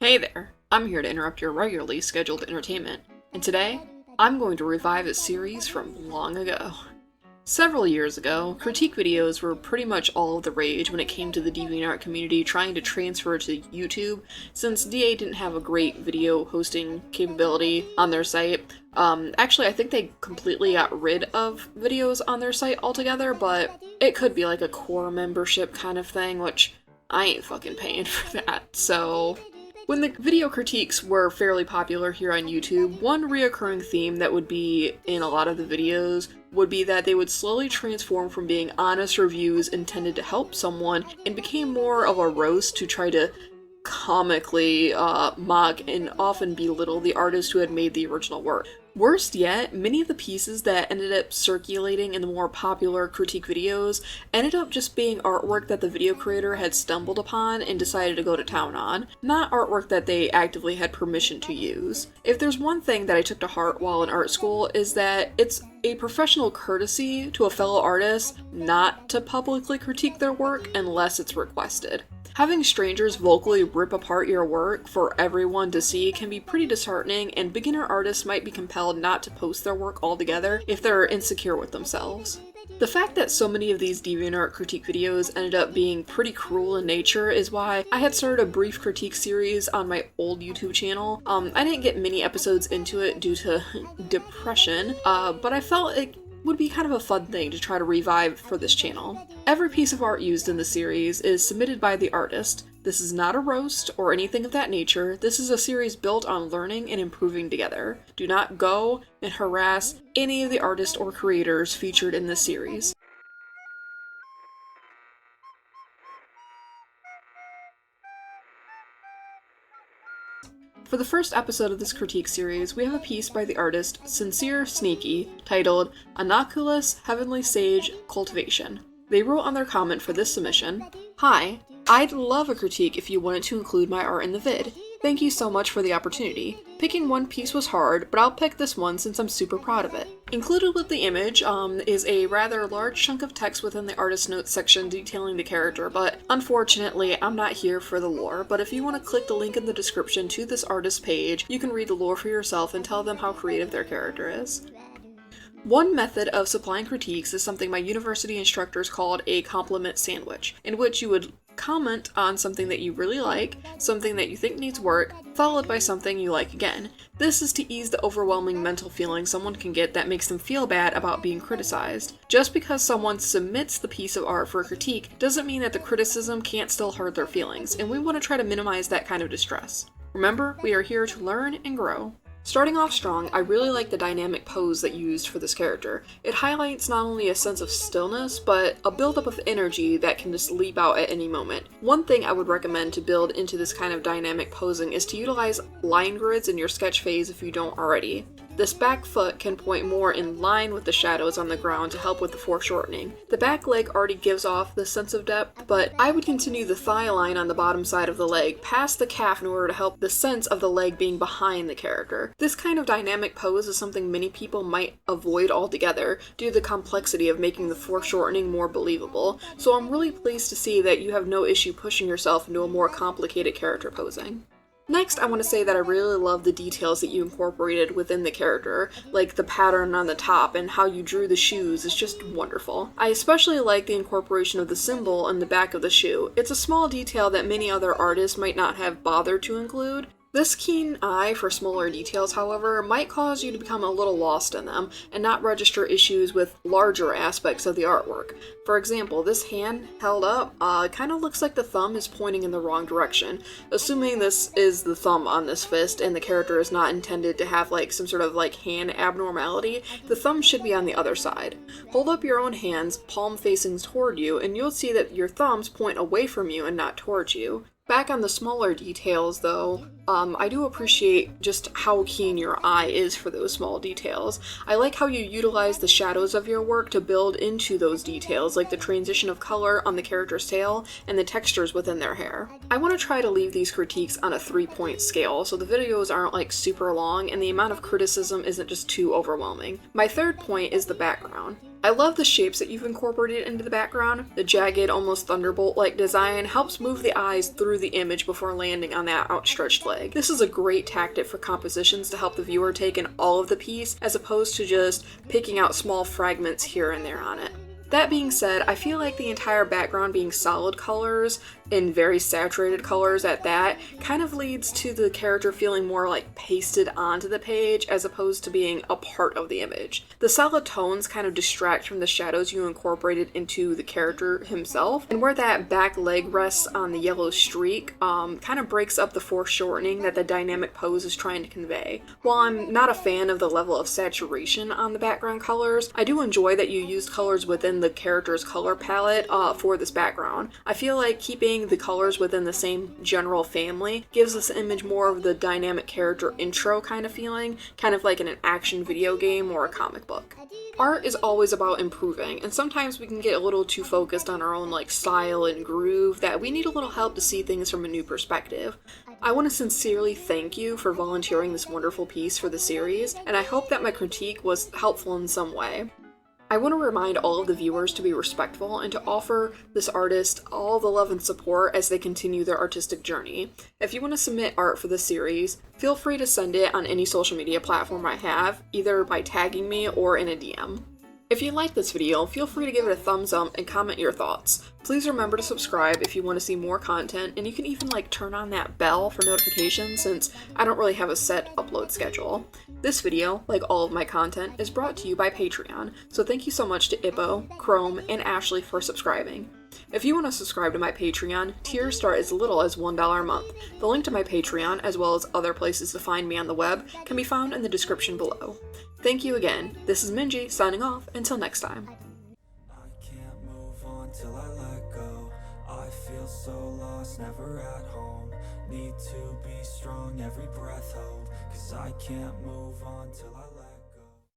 Hey there, I'm here to interrupt your regularly scheduled entertainment, and today, I'm going to revive a series from long ago. Several years ago, critique videos were pretty much all of the rage when it came to the DeviantArt community trying to transfer to YouTube, since DA didn't have a great video hosting capability on their site. Actually, I think they completely got rid of videos on their site altogether, but it could be like a core membership kind of thing, which I ain't fucking paying for that, so... When the video critiques were fairly popular here on YouTube, one reoccurring theme that would be in a lot of the videos would be that they would slowly transform from being honest reviews intended to help someone and became more of a roast to try to comically mock and often belittle the artist who had made the original work. Worst yet, many of the pieces that ended up circulating in the more popular critique videos ended up just being artwork that the video creator had stumbled upon and decided to go to town on, not artwork that they actively had permission to use. If there's one thing that I took to heart while in art school is that it's a professional courtesy to a fellow artist not to publicly critique their work unless it's requested. Having strangers vocally rip apart your work for everyone to see can be pretty disheartening, and beginner artists might be compelled not to post their work altogether if they're insecure with themselves. The fact that so many of these DeviantArt critique videos ended up being pretty cruel in nature is why I had started a brief critique series on my old YouTube channel. I didn't get many episodes into it due to depression, but I felt it would be kind of a fun thing to try to revive for this channel. Every piece of art used in the series is submitted by the artist. This is not a roast or anything of that nature. This is a series built on learning and improving together. Do not go and harass any of the artists or creators featured in this series. For the first episode of this critique series, we have a piece by the artist Sincere Sneaky titled Anoculus Heavenly Sage Cultivation. They wrote on their comment for this submission, "Hi, I'd love a critique if you wanted to include my art in the vid. Thank you so much for the opportunity. Picking one piece was hard, but I'll pick this one since I'm super proud of it." Included with the image is a rather large chunk of text within the artist notes section detailing the character, but unfortunately I'm not here for the lore, but if you want to click the link in the description to this artist page, you can read the lore for yourself and tell them how creative their character is. One method of supplying critiques is something my university instructors called a compliment sandwich, in which you would comment on something that you really like, something that you think needs work, followed by something you like again. This is to ease the overwhelming mental feeling someone can get that makes them feel bad about being criticized. Just because someone submits the piece of art for a critique doesn't mean that the criticism can't still hurt their feelings, and we want to try to minimize that kind of distress. Remember, we are here to learn and grow. Starting off strong, I really like the dynamic pose that you used for this character. It highlights not only a sense of stillness, but a buildup of energy that can just leap out at any moment. One thing I would recommend to build into this kind of dynamic posing is to utilize line grids in your sketch phase if you don't already. This back foot can point more in line with the shadows on the ground to help with the foreshortening. The back leg already gives off this sense of depth, but I would continue the thigh line on the bottom side of the leg past the calf in order to help the sense of the leg being behind the character. This kind of dynamic pose is something many people might avoid altogether due to the complexity of making the foreshortening more believable, so I'm really pleased to see that you have no issue pushing yourself into a more complicated character posing. Next, I want to say that I really love the details that you incorporated within the character, like the pattern on the top and how you drew the shoes is just wonderful. I especially like the incorporation of the symbol on the back of the shoe. It's a small detail that many other artists might not have bothered to include. This keen eye for smaller details, however, might cause you to become a little lost in them and not register issues with larger aspects of the artwork. For example, this hand held up kind of looks like the thumb is pointing in the wrong direction. Assuming this is the thumb on this fist and the character is not intended to have like some sort of like hand abnormality, the thumb should be on the other side. Hold up your own hands, palm facing toward you, and you'll see that your thumbs point away from you and not towards you. Back on the smaller details though, I do appreciate just how keen your eye is for those small details. I like how you utilize the shadows of your work to build into those details, like the transition of color on the character's tail and the textures within their hair. I want to try to leave these critiques on a 3-point scale, so the videos aren't like super long and the amount of criticism isn't just too overwhelming. My third point is the background. I love the shapes that you've incorporated into the background. The jagged, almost thunderbolt-like design helps move the eyes through the image before landing on that outstretched leg. This is a great tactic for compositions to help the viewer take in all of the piece, as opposed to just picking out small fragments here and there on it. That being said, I feel like the entire background being solid colors, and very saturated colors at that, kind of leads to the character feeling more like pasted onto the page as opposed to being a part of the image. The solid tones kind of distract from the shadows you incorporated into the character himself, and where that back leg rests on the yellow streak kind of breaks up the foreshortening that the dynamic pose is trying to convey. While I'm not a fan of the level of saturation on the background colors, I do enjoy that you used colors within the character's color palette for this background. I feel like keeping the colors within the same general family gives this image more of the dynamic character intro kind of feeling, kind of like in an action video game or a comic book. Art is always about improving, and sometimes we can get a little too focused on our own style and groove that we need a little help to see things from a new perspective. I want to sincerely thank you for volunteering this wonderful piece for the series, and I hope that my critique was helpful in some way. I want to remind all of the viewers to be respectful and to offer this artist all the love and support as they continue their artistic journey. If you want to submit art for this series, feel free to send it on any social media platform I have, either by tagging me or in a DM. If you like this video, feel free to give it a thumbs up and comment your thoughts. Please remember to subscribe if you want to see more content, and you can even turn on that bell for notifications since I don't really have a set upload schedule. This video, like all of my content, is brought to you by Patreon, so thank you so much to Ippo, Chrome, and Ashley for subscribing. If you want to subscribe to my Patreon, tiers start as little as $1 a month. The link to my Patreon, as well as other places to find me on the web, can be found in the description below. Thank you again. This is Minji signing off. Until next time. I can't move on till I let go. I feel so lost, never at home. Need to be strong, every breath hold. 'Cause I can't move on till I let go.